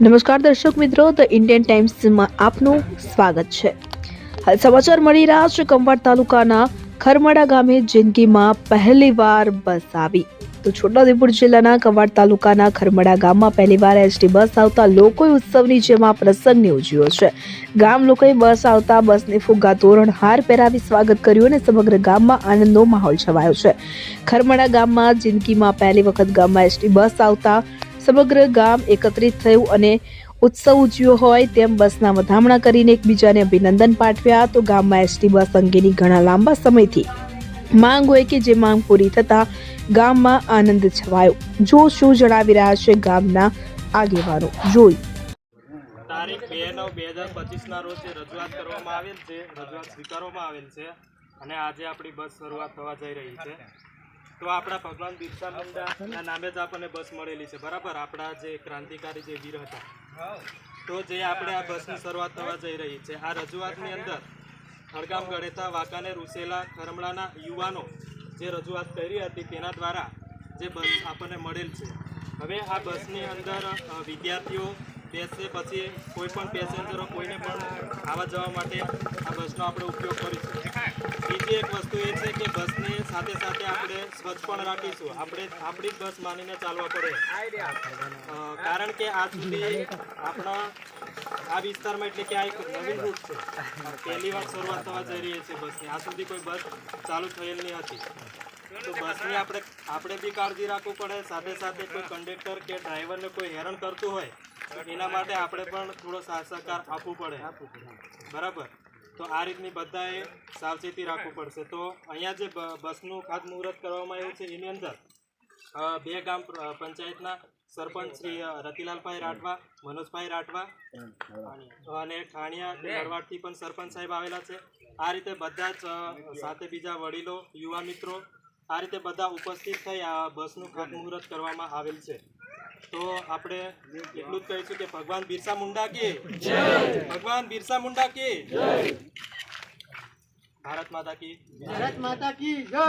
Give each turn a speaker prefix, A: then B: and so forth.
A: નમસ્કાર દર્શક મિત્રો, ધ ઇન્ડિયન ટાઈમ્સમાં આપનું સ્વાગત છે। હાલ સમાચાર મળી રહ્યા છે કંવાડ તાલુકાના ખરમડા ગામે જિંદગીમાં પહેલીવાર બસ આવી। તો છોટાઉદેપુર જિલ્લાના કંવાડ તાલુકાના ખરમડા ગામમાં પહેલીવાર એસટી બસ આવતા લોકોએ ઉત્સવની જેમ આ પ્રસંગને ઉજવ્યો છે। ગામ લોકોએ બસ આવતા બસને ફુગ્ગા તોરણ હાર પહેરાવી સ્વાગત કર્યું અને સમગ્ર ગામમાં આનંદનો માહોલ છવાયો છે। ખરમડા ગામમાં જિંદગીમાં પહેલી વખત ગામમાં એસટી બસ આવતા સમગ્ર ગામ એકત્રિત થયું અને ઉત્સવ ઉજવ્યો હોય તેમ બસના વધામણા કરીને એકબીજાને અભિનંદન પાઠવ્યા। તો ગામમાં એસટી બસ અંગેની ઘણા લાંબા સમયથી માંગ હોય કે જે માંગ પૂરી થતા ગામમાં આનંદ છવાયો। જો શું જણાવી રહ્યા છે ગામના આગેવાનો, જોયું।
B: તારીખ 2/9/2025 રોજ રજૂઆત કરવામાં આવેલ છે, રજૂઆત સ્વીકારવામાં આવેલ છે અને આજે આપણી બસ શરૂઆત થવા જઈ રહી છે। તો આપણા ભગવાન બિરસા મુંડાના નામે જ આપણને બસ મળેલી છે, બરાબર। આપણા જે ક્રાંતિકારી જે વીર હતા, તો જે આપણે આ બસની શરૂઆત થવા જઈ રહી છે। આ રજૂઆતની અંદર હડગામ ગળેતા વાંકાનેર ઉસેલા ખરમડાના યુવાનો જે રજૂઆત કરી હતી તેના દ્વારા જે બસ આપણને મળેલ છે। હવે આ બસની અંદર વિદ્યાર્થીઓ બેસે, પછી કોઈ પણ પેસેન્જરો કોઈને પણ આવવા જવા માટે આ બસનો આપણે ઉપયોગ કરીશું। બીજી એક વસ્તુ એ છે કે બસની સાથે સાથે આપણે સ્વચ્છ પણ રાખીશું। આપણે આપણી બસ માનીને ચાલવા પડે, કારણ કે આજ સુધી આપણા આ વિસ્તારમાં એટલે કે આ એક નવીન રૂટ છે, પહેલી વાર શરૂઆત થવા જઈ રહી છે બસની। આજ સુધી કોઈ બસ ચાલુ થયેલ નહીં હતી, તો બસની આપણે બી કાળજી રાખવું પડે। સાથે સાથે કોઈ કંડક્ટર કે ડ્રાઈવરને કોઈ હેરાન કરતું હોય એના માટે આપણે પણ થોડો સહકાર આપવું પડે, બરાબર। તો આ રીતની બધાએ સાવચેતી રાખવું પડશે। તો અહીંયા જે બસનું ખાતમુહૂર્ત કરવામાં આવ્યું છે એની અંદર બે ગામ પંચાયતના સરપંચ શ્રી રતિલાલભાઈ રાઠવા, મનોજભાઈ રાઠવા અને ખાણિયા નરવાડથી પણ સરપંચ સાહેબ આવેલા છે। આ રીતે બધા જ સાથે બીજા વડીલો, યુવા મિત્રો, આ રીતે બધા ઉપસ્થિત થઈ આ બસનું ખાતમુહૂર્ત કરવામાં આવેલ છે। તો આપણે એટલું જ કહીશું કે ભગવાન બિરસા મુંડા કી જય, ભગવાન બિરસા મુંડા કી જય, ભારત માતા કી જય।